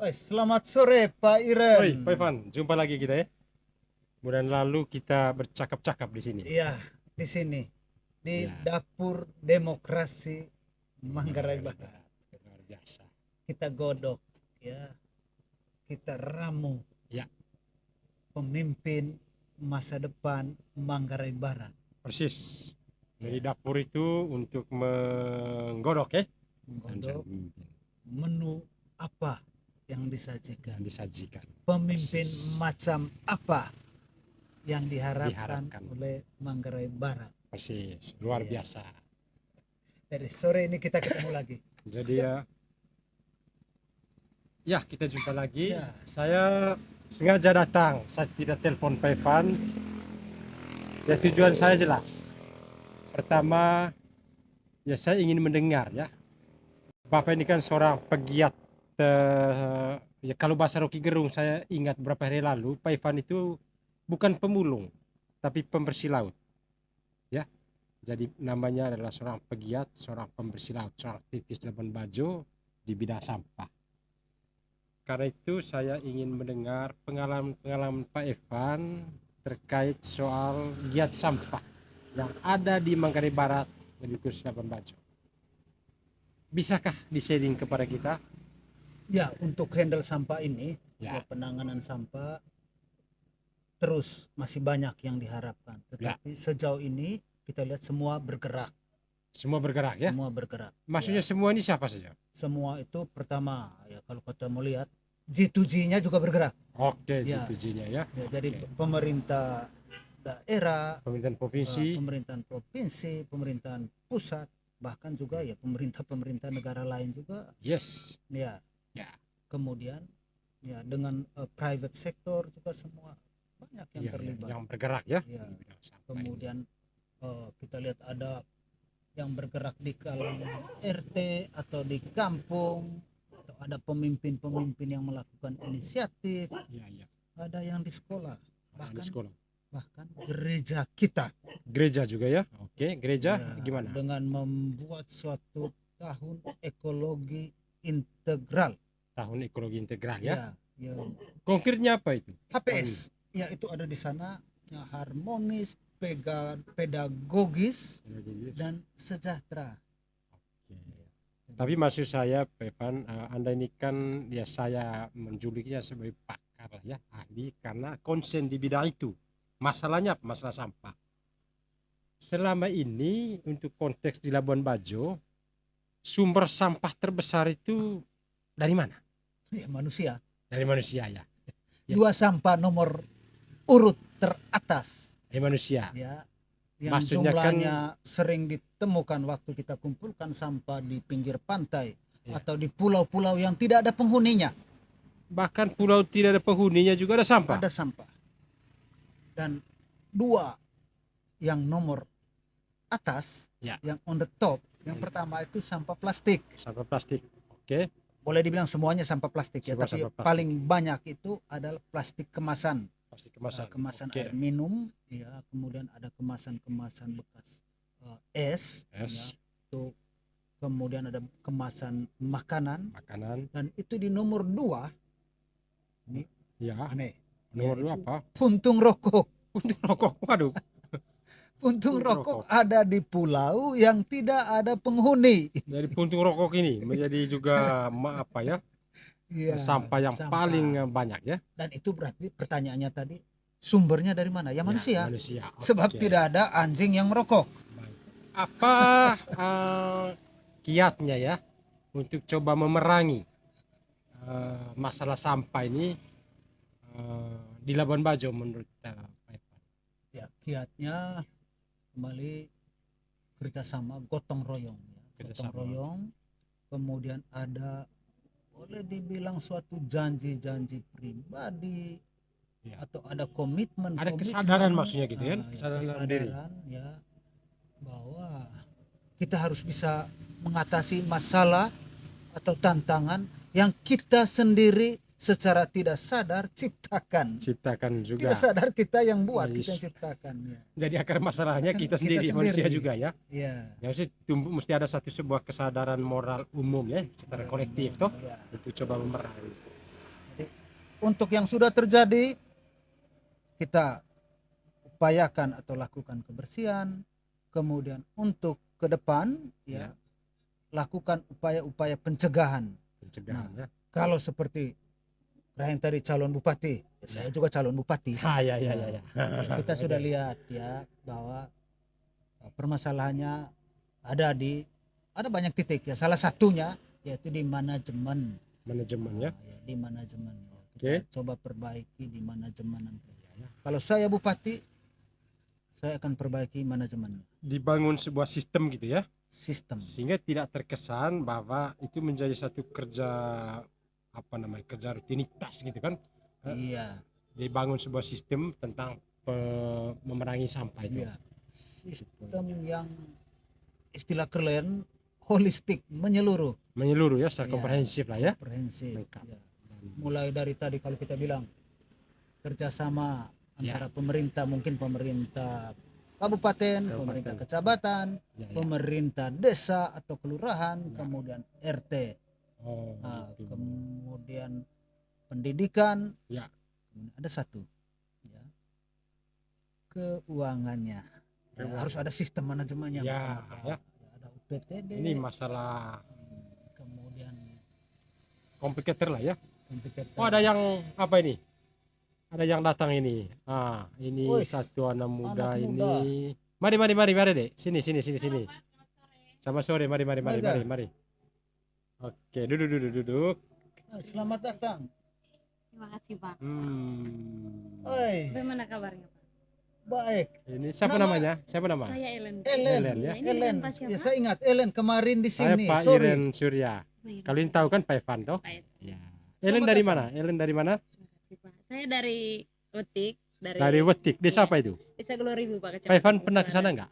Selamat sore Pak Iren. Oi, Pak Ivan, jumpa lagi kita ya. Bulan lalu kita bercakap-cakap di sini. Iya, di sini di Ya, dapur demokrasi Manggarai Barat. luar biasa. Kita godok ya, kita ramu Ya, pemimpin masa depan Manggarai Barat. persis. Jadi Ya, dapur itu untuk menggodok ya. menggodok Calon-calon menu apa yang yang disajikan. disajikan. Pemimpin Persis. macam apa yang diharapkan Diharapkan. oleh Manggarai Barat. Persis, luar Ya. biasa. Dari sore ini kita ketemu lagi. Jadi ya kita jumpa lagi. Ya. Saya sengaja datang. Saya tidak telepon Pak Ivan. Ya, tujuan saya jelas. Pertama, ya saya ingin mendengar ya. Bapak ini kan seorang pegiat, ya kalau bahasa Rocky Gerung saya ingat beberapa hari lalu, Pak Ivan itu bukan pemulung, tapi pembersih laut. Ya, jadi namanya adalah seorang pegiat, seorang pembersih laut, seorang aktivis Labuan Bajo di bidang sampah. Karena itu saya ingin mendengar pengalaman-pengalaman Pak Ivan terkait soal giat sampah yang ada di Manggarai Barat, lebih khusus Labuan Bajo. Bisakah di-sharing kepada kita? Ya, untuk handle sampah ini, Ya. ya, penanganan sampah terus masih banyak yang diharapkan. Tetapi sejauh ini kita lihat semua bergerak, Semua bergerak ya? semua bergerak. Maksudnya Ya, semua ini siapa saja? semua itu pertama, ya kalau kita mau lihat G2G-nya juga bergerak. Oke, Ya. G2G-nya ya. Ya, jadi Oke. pemerintah daerah, Pemerintahan provinsi. pemerintahan provinsi, pemerintahan pusat, bahkan juga ya pemerintah negara lain juga. Yes. Ya. Ya. Kemudian ya dengan private sector juga semua banyak yang Iya, terlibat. yang bergerak ya. Ya. Di bidang sampah ini. Kemudian kita lihat ada yang bergerak di kalangan RT atau di kampung, atau ada pemimpin-pemimpin yang melakukan inisiatif, Iya, iya. ada yang di sekolah, Ada di bahkan sekolah. gereja kita. Gereja juga ya. Oke, gereja Ya, gimana? dengan membuat suatu tahun ekologi integral. Tahun ekologi integral ya. Ya, Konkretnya apa itu? HPS, ya itu ada di sana, ya, harmonis, pedagogis dan sejahtera. Oke. Tapi maksud saya, Pak Evan, Anda ini kan ya saya menjulukinya sebagai pakar ya, ahli karena konsen di bidang itu. Masalahnya apa? Masalah sampah. Selama ini untuk konteks di Labuan Bajo, sumber sampah terbesar itu dari mana? Ya, manusia. Dari manusia ya. Ya. Dua sampah nomor urut teratas. Dari manusia. Ya, yang Maksudnya jumlahnya sering ditemukan waktu kita kumpulkan sampah di pinggir pantai, ya, atau di pulau-pulau yang tidak ada penghuninya. bahkan pulau tidak ada penghuninya juga ada sampah. Ada sampah. Dan dua yang nomor atas, Ya. yang on the top, yang pertama itu sampah plastik. Sampah plastik. Oke. Boleh dibilang semuanya sampah plastik ya, Semua tapi sampah plastik. paling banyak itu adalah plastik kemasan. Plastik kemasan. Kemasan Oke. air minum, ya, kemudian ada kemasan-kemasan bekas es, ya, itu, kemudian ada kemasan makanan, dan itu di nomor 2, ini Ya. aneh. Nomor Ya, 2 apa? puntung rokok. Puntung rokok. Waduh. Puntung Rokok. rokok ada di pulau yang tidak ada penghuni. Dari puntung rokok ini menjadi juga apa ya? Ya, sampah yang paling banyak ya. Dan itu berarti pertanyaannya tadi, sumbernya dari mana? Ya, manusia. Manusia. Sebab Oke. tidak ada anjing yang merokok. Apa kiatnya ya untuk coba memerangi masalah sampah ini di Labuan Bajo menurut Pak Evan? Ya, kiatnya kembali kerjasama, gotong royong, ya. Gotong royong. Kemudian ada, boleh dibilang suatu janji-janji pribadi, ya, atau ada komitmen. Ada kesadaran maksudnya gitu kan? Kesadaran ya, bahwa kita harus bisa mengatasi masalah atau tantangan yang kita sendiri secara tidak sadar ciptakan juga. Tidak sadar kita yang buat, kita yang ciptakan ya. Jadi akar masalahnya kita sendiri, manusia juga ya. Ya. Jadi mesti ada sebuah kesadaran moral umum ya, secara kolektif toh, untuk coba memerangi. untuk yang sudah terjadi kita upayakan atau lakukan kebersihan. Kemudian untuk ke depan ya, Ya. lakukan upaya-upaya pencegahan. Pencegahan ya. Kalau seperti yang tadi calon bupati, saya juga calon bupati. Ya. Ya, kita sudah lihat ya bahwa permasalahannya ada banyak titik ya. Salah satunya yaitu di manajemen. Manajemennya. Ya, di manajemen. Oke. Kita coba perbaiki di manajemen nanti. Ya. Kalau saya bupati, saya akan perbaiki manajemen. Dibangun sebuah sistem gitu ya. Sistem. Sehingga tidak terkesan bahwa itu menjadi satu kerja kerja rutinitas gitu kan. Iya. Dibangun sebuah sistem tentang memerangi sampah itu. Iya. Sistem yang istilah keren holistik, menyeluruh ya, secara Iya, komprehensif lah ya. komprehensif. Lengkap. Ya. Mulai dari tadi kalau kita bilang kerjasama Ya. antara pemerintah, mungkin pemerintah kabupaten, pemerintah kecamatan, Ya. pemerintah desa atau kelurahan, Ya. kemudian RT, Gitu. kemudian pendidikan, Ya. kemudian ada satu ya, keuangannya. Ya, harus ada sistem manajemennya Ya, macam apa. ya. Ada UPTD. Ini masalah kemudian komplikator lah ya. komplikator. Oh, ada yang apa ini? Ada yang datang ini. Ini Wih, satu anak muda anak ini. muda. Mari, Dek. Sini. Selamat sore. Mari. Mari. Oke, duduk. Selamat datang. Terima kasih Pak. Oi, Bagaimana kabarnya Pak? baik. Ini siapa namanya? Siapa nama? Saya Ellen. Ellen, ya. Ini dengan Ellen. Pak siapa? Ya, saya ingat Ellen kemarin di Saya sini. Pak Sorry. Iren Surya. Oh, iya, Kalian tahu kan Pak Evan toh? Pak Ed. Ya. Ellen dari mana? Terima kasih Pak. Saya dari Wetik. Dari Wetik. Desa apa itu? Desa Gloribu Pak. Pak Evan pernah ke sana Selatan. enggak?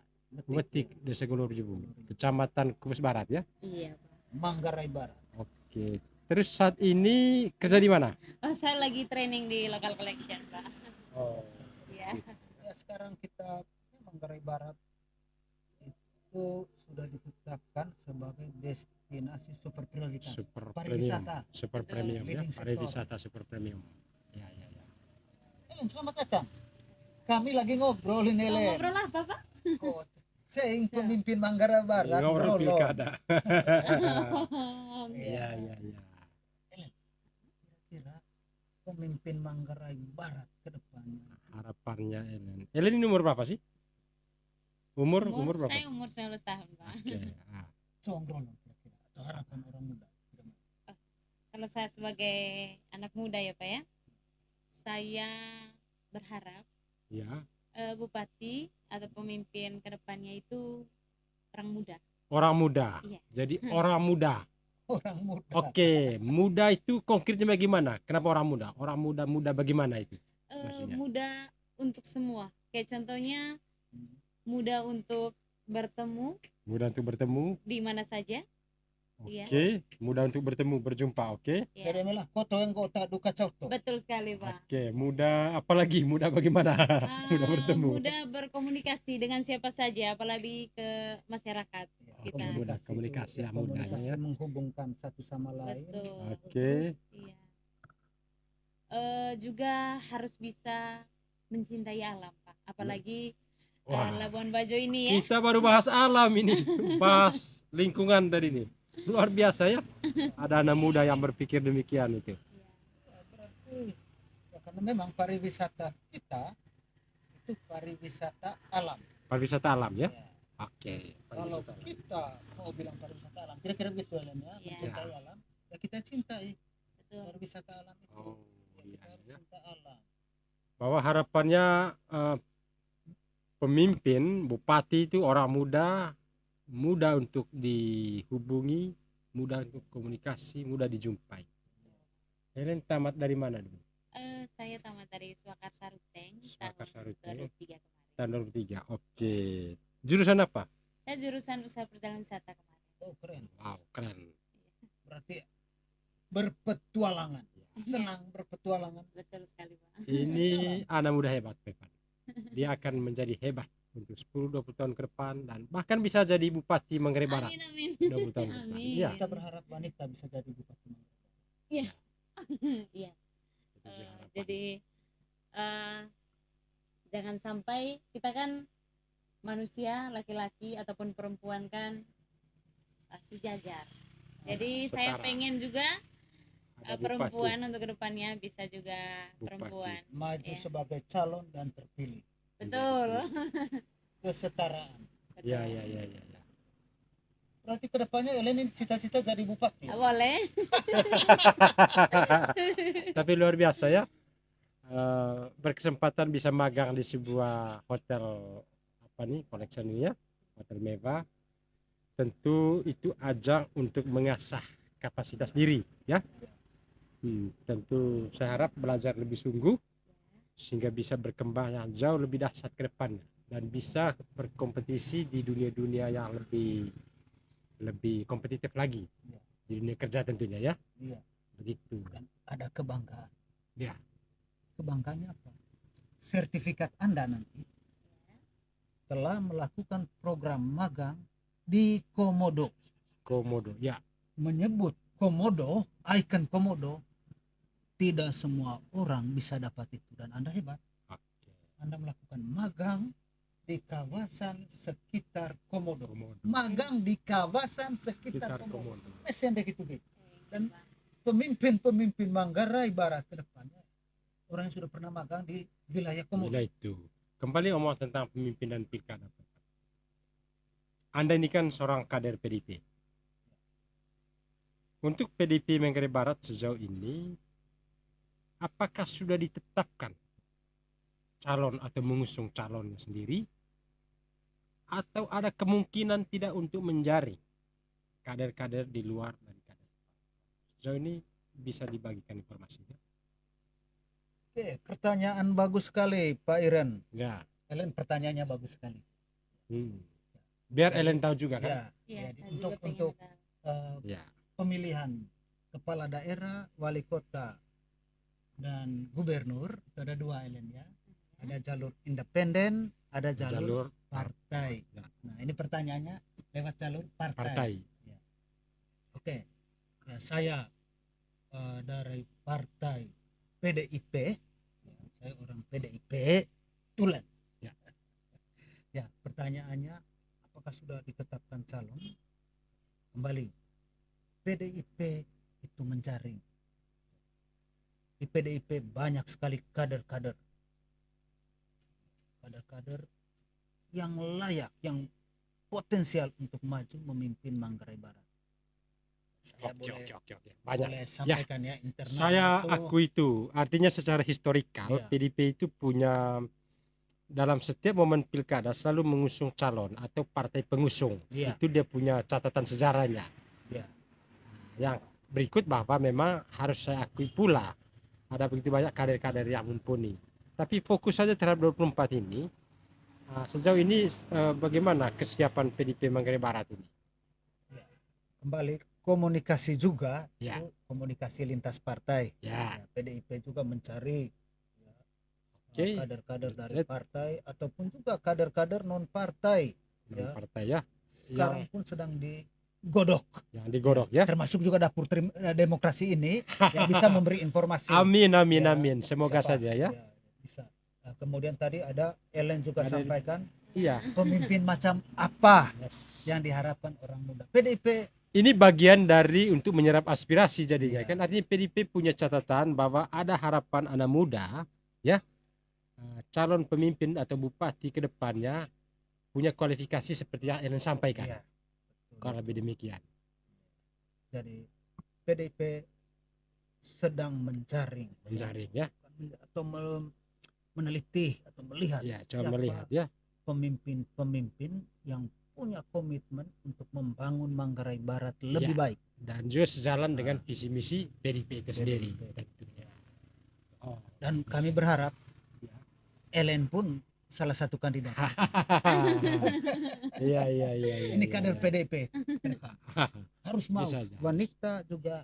Wetik, Desa Gloribu, Kecamatan Kubus Barat ya? Iya Pak. Manggarai Barat. Oke. Terus saat ini kerja di mana? Oh, saya lagi training di local collection Pak. Oh. Iya. Ya, sekarang kita Manggarai Barat itu sudah ditetapkan sebagai destinasi super prioritas. Super Pariwisata. premium. Super Betul. premium ya. Leading sector. Pariwisata super premium. Ya. Ellen, selamat datang. Kami lagi ngobrolin Ellen. Ngobrol apa Pak? Oh, saya yang pemimpin Manggarai Barat. Ngobrol Berolong. pilkada. Iya. Iya. Kira pemimpin Manggarai Barat ke depannya. Harapannya Ellen. Ellen ini umur berapa sih? Umur berapa? Saya umur 19 tahun Pak. Oke. Contoh kira-kira atau harapan orang muda. Kalau saya sebagai anak muda ya Pak ya, saya berharap Ya. bupati atau pemimpin kedepannya itu orang muda. Orang muda. Iya. Jadi orang muda. Orang muda. Oke, muda itu konkretnya bagaimana? Kenapa orang muda? Orang muda bagaimana itu? Maksudnya? Muda untuk semua. Kayak contohnya muda untuk bertemu Muda untuk bertemu. di mana saja. Oke. Iya. Muda untuk bertemu, berjumpa. Oke. Ya. Jadi malah koto yang kota duka cauto. Betul sekali Pak. Oke, muda apalagi? Muda bagaimana? Muda bertemu. Muda berkomunikasi dengan siapa saja, apalagi ke masyarakat. Kita. Komunikasi ya, komunikasi mudanya. menghubungkan satu sama lain. Betul. Oke. Iya. Juga harus bisa mencintai alam Pak. Apalagi Wah. Labuan Bajo ini ya. Kita baru bahas alam ini, bahas lingkungan tadi nih. Luar biasa ya. Ada anak muda yang berpikir demikian itu. Berarti ya, karena memang pariwisata kita itu pariwisata alam. Pariwisata alam ya. Ya. Oke. Kalau Pariwisata alam. kita mau bilang pariwisata alam, kira-kira begitu Ellen ya, Iya. mencintai alam, ya kita cintai Betul. pariwisata alam itu. Oh, Ya, iya, kita harus iya. cinta alam. Bahwa harapannya pemimpin, bupati itu orang muda, mudah untuk dihubungi, mudah untuk komunikasi, mudah dijumpai. Helen tamat dari mana dulu? Saya tamat dari Swakarsa Ruteng Swakarsa tahun Ruteng. 2003 kemarin. Tahun 2003. Oke. Jurusan apa? Saya jurusan usaha perjalanan wisata kemarin. Oh, keren. Wow, keren. Berarti berpetualangan. Senang berpetualangan. Betul sekali Pak. Ini anak muda hebat, Pepan. Dia akan menjadi hebat untuk 10-20 tahun ke depan dan bahkan bisa jadi bupati Manggarai Barat. Amin. 20 tahun ke depan. Amin. Iya. Kita berharap wanita bisa jadi bupati. Iya. Itu Jadi jangan sampai kita kan manusia laki-laki ataupun perempuan kan sejajar. Jadi saya setara. pengen juga Ada perempuan bupati, untuk kedepannya bisa juga Bupati. perempuan. Maju Ya. sebagai calon dan terpilih. Betul. Kesetaraan. Ya, ya, ya, ya, ya. Berarti kedepannya Ellen ini cita-cita jadi bupati. Ya? Boleh. Tapi luar biasa ya. Berkesempatan bisa magang di sebuah hotel apa nih collection ini ya, hotel mewah. Tentu itu ajang untuk mengasah kapasitas diri ya. Tentu saya harap belajar lebih sungguh sehingga bisa berkembang yang jauh lebih dahsyat ke depannya dan bisa berkompetisi di dunia-dunia yang lebih kompetitif lagi di dunia kerja tentunya ya. Iya. Begitu. Dan ada kebanggaan. Ya. Kebanggaannya apa? Sertifikat Anda nanti telah melakukan program magang di Komodo. Komodo ya. Menyebut Komodo, ikon Komodo, tidak semua orang bisa dapat itu dan Anda hebat. Oke. Anda melakukan magang di kawasan sekitar Komodo. Komodo. Magang di kawasan sekitar Sekitar Komodo. Komodo. Mesin begitu. Dan pemimpin-pemimpin Manggarai Barat ke depannya orang yang sudah pernah magang di wilayah Komodo. Bila itu. Kembali omong tentang pemimpin dan pilkada. Anda ini kan seorang kader PDIP. Untuk PDIP Manggarai Barat sejauh ini, apakah sudah ditetapkan calon atau mengusung calonnya sendiri? Atau ada kemungkinan tidak untuk menjaring kader-kader di luar dari kader? Sejauh ini bisa dibagikan informasinya. Oke, pertanyaan bagus sekali Pak Iren. Ya. Ellen pertanyaannya bagus sekali. Biar Ellen tahu juga kan? Ya, Iya, jadi saya untuk juga pengen untuk tahu. Ya. pemilihan kepala daerah, wali kota dan gubernur itu ada dua Ellen ya. Ada jalur independen, ada jalur partai. Ya. Nah, ini pertanyaannya lewat jalur partai. Partai. Ya. Oke. Ya, saya dari partai PDIP. Ya, saya orang PDIP Tulen. Ya. Ya, pertanyaannya apakah sudah ditetapkan calon? Kembali. PDIP itu menjaring. Di PDIP banyak sekali kader-kader. Kader-kader yang layak, yang potensial untuk maju memimpin Manggarai Barat. Saya Oke. Banyak. boleh sampaikan ya internal. Saya itu, akui itu. Artinya secara historikal Ya. PDIP itu punya dalam setiap momen pilkada selalu mengusung calon atau partai pengusung. Ya. Itu dia punya catatan sejarahnya. Ya. Yang berikut bahwa memang harus saya akui pula ada begitu banyak kader-kader yang mumpuni. Tapi fokus saja terhadap 24 ini. Sejauh ini bagaimana kesiapan PDIP Manggarai Barat ini? Ya. Kembali komunikasi juga, Ya. itu komunikasi lintas partai. Ya. Ya, PDIP juga mencari ya, Oke. kader-kader dari partai ataupun juga kader-kader non partai. Non Ya. partai ya. Sekarang pun sedang digodok. Yang digodok ya. Termasuk juga dapur demokrasi ini yang bisa memberi informasi. Amin. Ya, Semoga siapa? saja ya. Bisa. Nah, kemudian tadi ada Ellen juga Ada- sampaikan Iya. pemimpin macam apa Yes. yang diharapkan orang muda. PDIP Ini bagian dari untuk menyerap aspirasi jadinya Iya. kan artinya PDIP punya catatan bahwa ada harapan anak muda ya calon pemimpin atau bupati ke depannya punya kualifikasi seperti yang Ellen sampaikan. Iya. Kalau lebih demikian. Jadi PDIP sedang menjaring Ya. atau meneliti atau melihat Ya, siapa coba melihat ya. pemimpin-pemimpin yang punya komitmen untuk membangun Manggarai Barat lebih Iya. baik. Dan juga sejalan dengan visi misi PDIP itu sendiri. Tentunya. Oh, Dan kami berharap ya. Ellen pun salah satu kandidat. Iya. Ini kader PDIP ke depan. Harus mau. Bisa aja. Wanita juga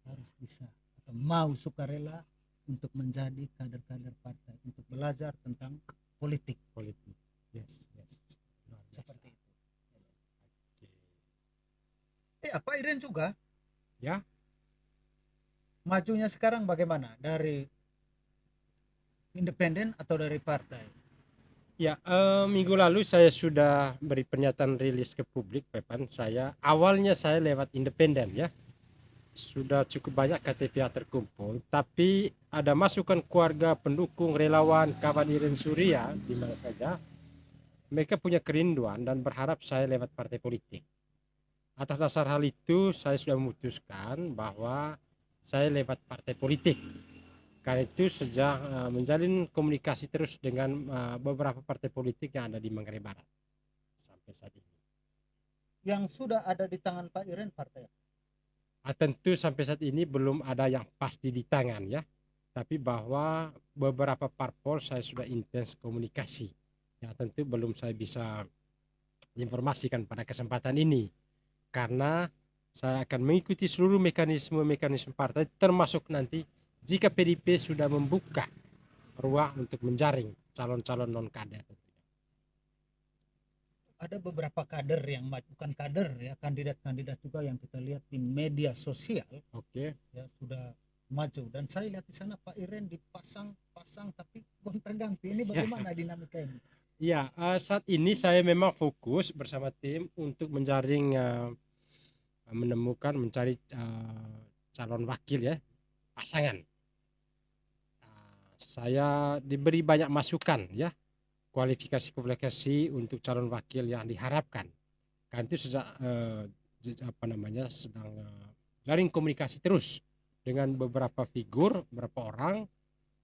harus bisa atau mau sukarela untuk menjadi kader-kader partai untuk belajar tentang politik. Yes. Seperti itu. Pak Iren juga. Ya. Majunya sekarang bagaimana? Dari independen atau dari partai? Ya, minggu lalu saya sudah beri pernyataan rilis ke publik, Pepan. Awalnya saya lewat independen ya. Sudah cukup banyak KTP yang terkumpul, tapi ada masukan keluarga, pendukung, relawan, kawan Iren Surya di mana saja. Mereka punya kerinduan dan berharap saya lewat partai politik. Atas dasar hal itu, saya sudah memutuskan bahwa saya lewat partai politik. Karena itu sejak menjalin komunikasi terus dengan beberapa partai politik yang ada di Manggarai Barat sampai saat ini. Yang sudah ada di tangan Pak Iren partai apa? Tentu sampai saat ini belum ada yang pasti di tangan ya, tapi bahwa beberapa parpol saya sudah intens komunikasi. Ya tentu belum saya bisa informasikan pada kesempatan ini, karena saya akan mengikuti seluruh mekanisme partai, termasuk nanti jika PDIP sudah membuka ruang untuk menjaring calon-calon non-kader. Ada beberapa kader yang bukan kader ya, kandidat-kandidat juga yang kita lihat di media sosial Oke. ya sudah maju, dan saya lihat di sana Pak Iren dipasang-pasang tapi gonta-ganti. Ini bagaimana dinamika ini? Ya, saat ini saya memang fokus bersama tim untuk menjaring, mencari calon wakil ya, pasangan. Saya diberi banyak masukan ya, kualifikasi untuk calon wakil yang diharapkan. Kan itu sejak sedang jaring komunikasi terus dengan beberapa figur, beberapa orang.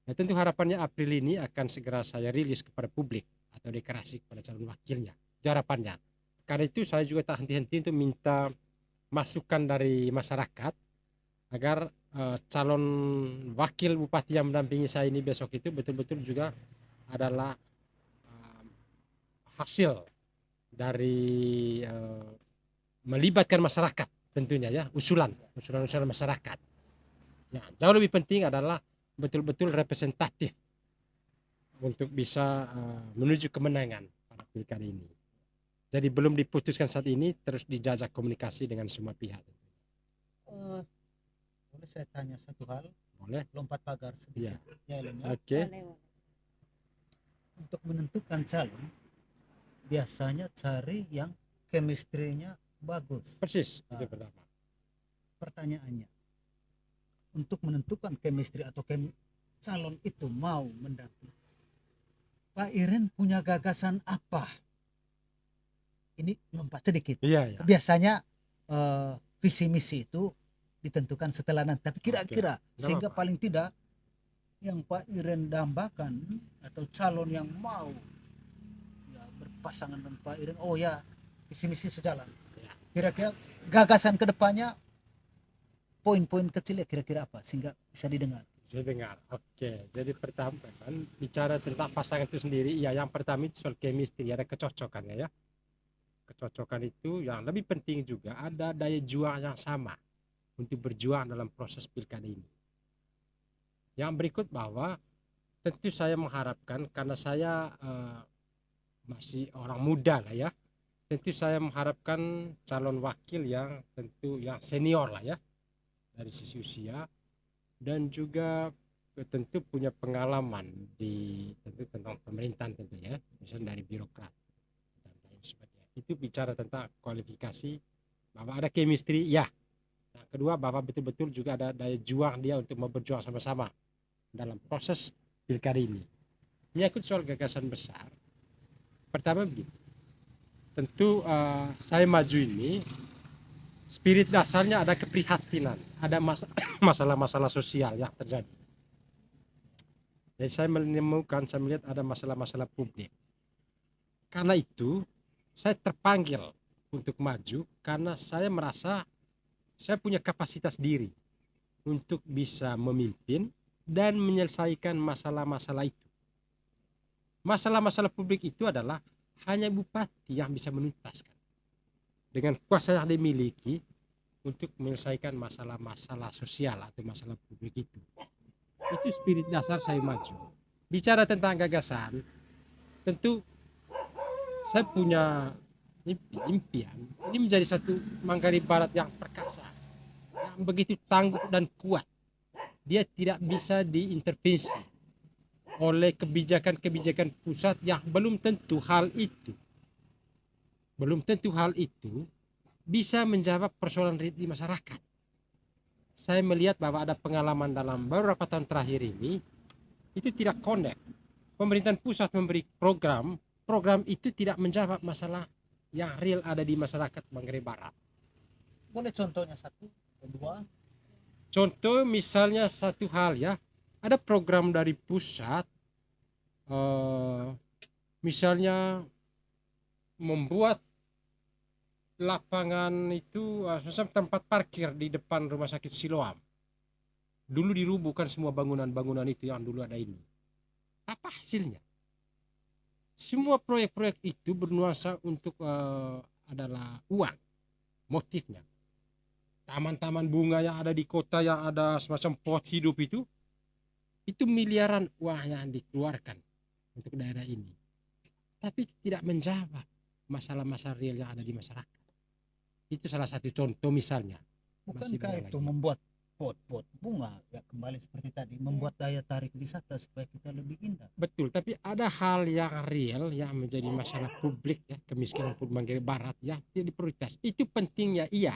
Nah, tentu harapannya April ini akan segera saya rilis kepada publik atau deklarasi kepada calon wakilnya. Itu harapannya. Karena itu saya juga tak henti-henti untuk minta masukan dari masyarakat agar calon wakil bupati yang mendampingi saya ini besok itu betul-betul juga adalah hasil dari melibatkan masyarakat tentunya ya, usulan masyarakat. Ya, jauh lebih penting adalah betul-betul representatif untuk bisa menuju kemenangan pada pilkada ini. Jadi belum diputuskan saat ini, terus dijajak komunikasi dengan semua pihak. Boleh saya tanya satu hal? Boleh? Lompat pagar sedikit. Ya, Ellen, ya. Oke. Untuk menentukan calon, biasanya cari yang chemistry-nya bagus. Persis, itu pertama. Pertanyaannya, untuk menentukan chemistry atau calon itu mau mendampingi, Pak Iren punya gagasan apa? Ini lompat sedikit. Iya. Biasanya visi misi itu ditentukan setelah nanti, tapi kira-kira sehingga paling tidak yang Pak Iren dambakan atau calon yang mau ya berpasangan dengan Pak Iren, oh ya visi misi sejalan. Kira-kira gagasan kedepannya, poin-poin kecil ya kira-kira apa sehingga bisa didengar? Oke. Jadi pertama kan bicara tentang pasangan itu sendiri, ya yang pertama itu soal chemistry, ada kecocokannya ya. Kecocokan itu yang lebih penting juga ada daya juang yang sama untuk berjuang dalam proses pilkada ini. Yang berikut bahwa tentu saya mengharapkan, karena saya masih orang muda lah ya, tentu saya mengharapkan calon wakil yang tentu yang senior lah ya dari sisi usia, dan juga tentu punya pengalaman di tentu tentang pemerintahan tentunya, misalnya dari birokrat dan lain sebagainya. Itu bicara tentang kualifikasi bahwa ada chemistry ya. Nah, kedua bahwa betul-betul juga ada daya juang dia untuk mau berjuang sama-sama dalam proses pilkada ini. Menyangkut soal gagasan besar, pertama begini, tentu saya maju ini spirit dasarnya ada keprihatinan, ada masalah-masalah sosial yang terjadi. Jadi saya melihat ada masalah-masalah publik. Karena itu saya terpanggil untuk maju karena saya merasa saya punya kapasitas diri untuk bisa memimpin dan menyelesaikan masalah-masalah itu. Masalah-masalah publik itu adalah hanya bupati yang bisa menuntaskan dengan kuasa yang dimiliki untuk menyelesaikan masalah-masalah sosial atau masalah publik itu. Itu spirit dasar saya maju. Bicara tentang gagasan, tentu saya punya impian ini menjadi satu Manggarai Barat yang perkasa, yang begitu tangguh dan kuat. Dia tidak bisa diintervensi oleh kebijakan-kebijakan pusat yang belum tentu hal itu bisa menjawab persoalan real di masyarakat. Saya melihat bahwa ada pengalaman dalam beberapa tahun terakhir ini itu tidak connect. Pemerintahan pusat memberi program itu tidak menjawab masalah yang real ada di masyarakat Manggarai Barat. Boleh contohnya satu, kedua? Contoh misalnya satu hal ya, ada program dari pusat, misalnya membuat lapangan itu misalnya tempat parkir di depan rumah sakit Siloam. Dulu dirubuhkan semua bangunan-bangunan itu yang dulu ada ini. Apa hasilnya? Semua proyek-proyek itu bernuansa untuk adalah uang, motifnya. Taman-taman bunga yang ada di kota yang ada semacam pot hidup itu miliaran uang yang dikeluarkan untuk daerah ini. Tapi tidak menjawab masalah-masalah real yang ada di masyarakat. Itu salah satu contoh misalnya. Bukankah itu membuat pot-pot bunga ya kembali seperti tadi, membuat daya tarik wisata supaya kita lebih indah? Betul, tapi ada hal yang real yang menjadi masalah publik ya, kemiskinan Manggarai Barat ya, jadi prioritas. Itu pentingnya iya.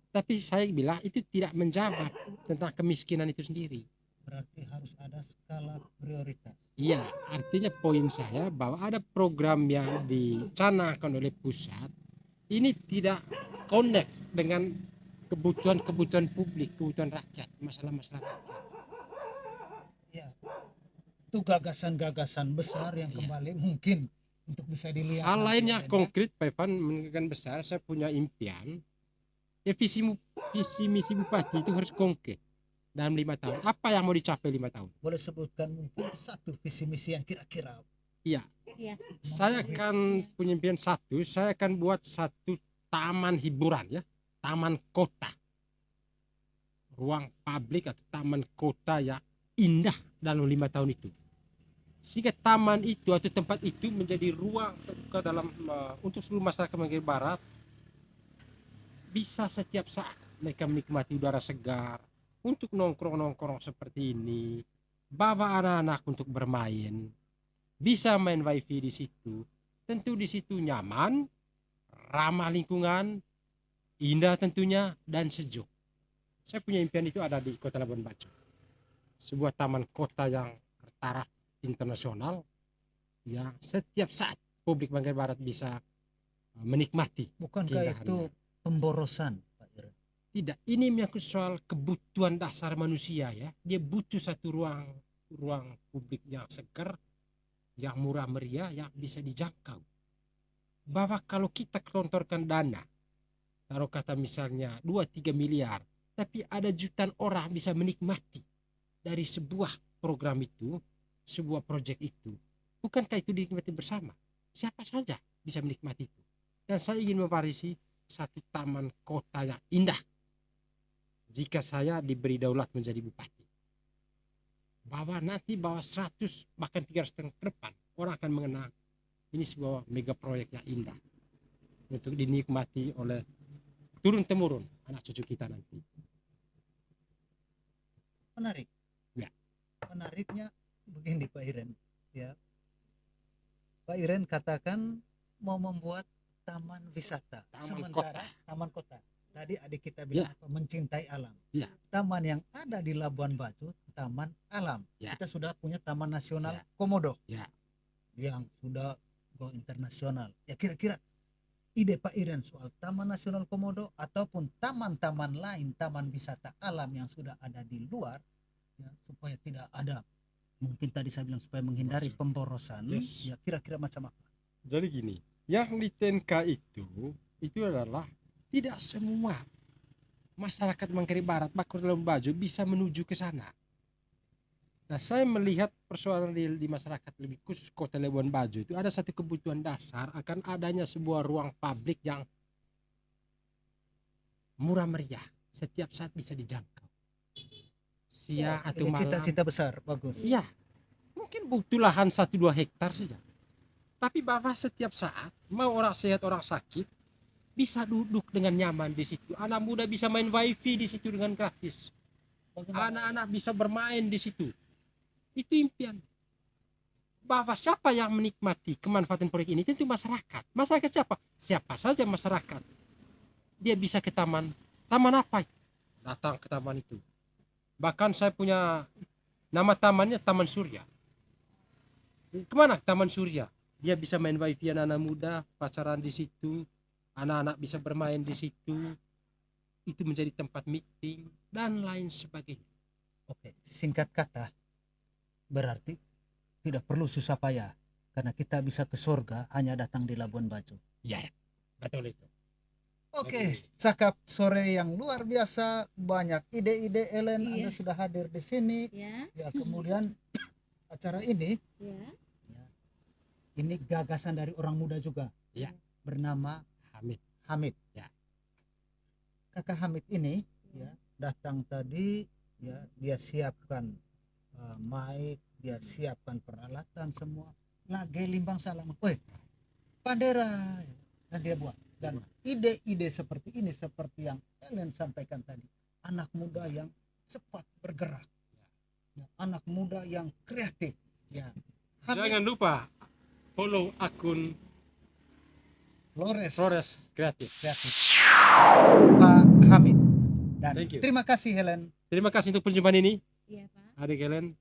Tapi saya bilang itu tidak menjawab tentang kemiskinan itu sendiri. Berarti harus ada skala prioritas. Iya, artinya poin saya bahwa ada program yang dicanangkan oleh pusat ini tidak connect dengan kebutuhan publik, kebutuhan rakyat, masalah-masalah rakyat. Ya, itu gagasan-gagasan besar yang kembali mungkin untuk bisa dilihat. Hal lainnya konkret, Pak Ivan, menginginkan besar, saya punya impian. Ya visi misi bupati itu harus konkret dalam 5 tahun. Apa yang mau dicapai 5 tahun? Boleh sebutkan mungkin satu visi misi yang kira-kira? Iya. Saya akan punya impian satu, saya akan buat satu taman hiburan ya, taman kota. Ruang publik atau taman kota yang indah dalam 5 tahun itu. Sehingga taman itu atau tempat itu menjadi ruang terbuka dalam untuk seluruh masyarakat Manggarai Barat. Bisa setiap saat mereka menikmati udara segar, untuk nongkrong-nongkrong seperti ini, bawa anak-anak untuk bermain, bisa main wifi di situ. Tentu di situ nyaman, ramah lingkungan, indah tentunya, dan sejuk. Saya punya impian itu ada di Kota Labuan Bajo. Sebuah taman kota yang bertaraf internasional, yang setiap saat publik Manggarai Barat bisa menikmati. Bukankah itu pemborosan, Pak Iren? Tidak, ini menyangkut soal kebutuhan dasar manusia ya. Dia butuh satu ruang publik yang segar, yang murah meriah, yang bisa dijangkau. Bahwa kalau kita kelontorkan dana, taruh kata misalnya 2-3 miliar, tapi ada jutaan orang bisa menikmati dari sebuah program itu, sebuah proyek itu. Bukankah itu dinikmati bersama? Siapa saja bisa menikmati itu. Dan saya ingin mewarisi satu taman kota yang indah jika saya diberi daulat menjadi bupati. Bahwa nanti 100 bahkan 300 tahun ke depan orang akan mengenang ini sebuah mega proyek yang indah untuk dinikmati oleh turun temurun anak cucu kita nanti. Menarik. Ya. Menariknya begini Pak Iren ya. Pak Iren katakan mau membuat taman wisata, sementara taman kota. Tadi adik kita bilang apa? Mencintai alam. Ya. Taman yang ada di Labuan Bajo, taman alam. Ya. Kita sudah punya Taman Nasional Komodo. Ya. Yang sudah go internasional. Ya kira-kira ide Pak Iren soal Taman Nasional Komodo ataupun taman-taman lain, taman wisata alam yang sudah ada di luar, ya, supaya tidak ada, mungkin tadi saya bilang supaya menghindari pemborosan, ya kira-kira macam apa? Jadi gini, yang di TNK itu adalah tidak semua masyarakat Manggarai Barat, Kota Labuan Bajo bisa menuju ke sana. Nah, saya melihat persoalan di masyarakat, lebih khusus Kota Labuan Bajo itu ada satu kebutuhan dasar akan adanya sebuah ruang publik yang murah meriah, setiap saat bisa dijangkau. Siang atau malam. Cita-cita besar, bagus. Iya, mungkin butuh lahan 1-2 hektar saja. Tapi bahwa setiap saat, mau orang sehat orang sakit, bisa duduk dengan nyaman di situ. Anak muda bisa main wifi di situ dengan gratis. Anak-anak bisa bermain di situ. Itu impian. bahwa siapa yang menikmati kemanfaatan proyek ini tentu masyarakat. Masyarakat siapa? Siapa saja masyarakat. Dia bisa ke taman. Taman apa? Datang ke taman itu. Bahkan saya punya nama tamannya Taman Surya. Kemana Taman Surya? Dia bisa main wifi anak-anak muda, pacaran di situ, anak-anak bisa bermain di situ. Itu menjadi tempat meeting dan lain sebagainya. Oke, singkat kata, berarti tidak perlu susah payah karena kita bisa ke surga hanya datang di Labuan Bajo. Ya, betul itu. Oke, cakap sore yang luar biasa, banyak ide-ide Ellen, Iya. Anda sudah hadir di sini. Ya, Ya, kemudian acara ini, ya. ya, ini gagasan dari orang muda juga. Ya. Bernama Hamid. Hamid. Ya. Kakak Hamid ini ya datang tadi, ya dia siapkan mic, dia siapkan peralatan semua, lagi limbang salam, bandera, dan dia buat. Dan ide-ide seperti ini, seperti yang Ellen sampaikan tadi, anak muda yang cepat bergerak, ya, anak muda yang kreatif, ya. Jangan lupa follow akun Flores Kreatif. Pak Hamid. Dan Thank you. terima kasih Helen. Terima kasih untuk perjumpaan ini, Iya, Pak. adik Helen.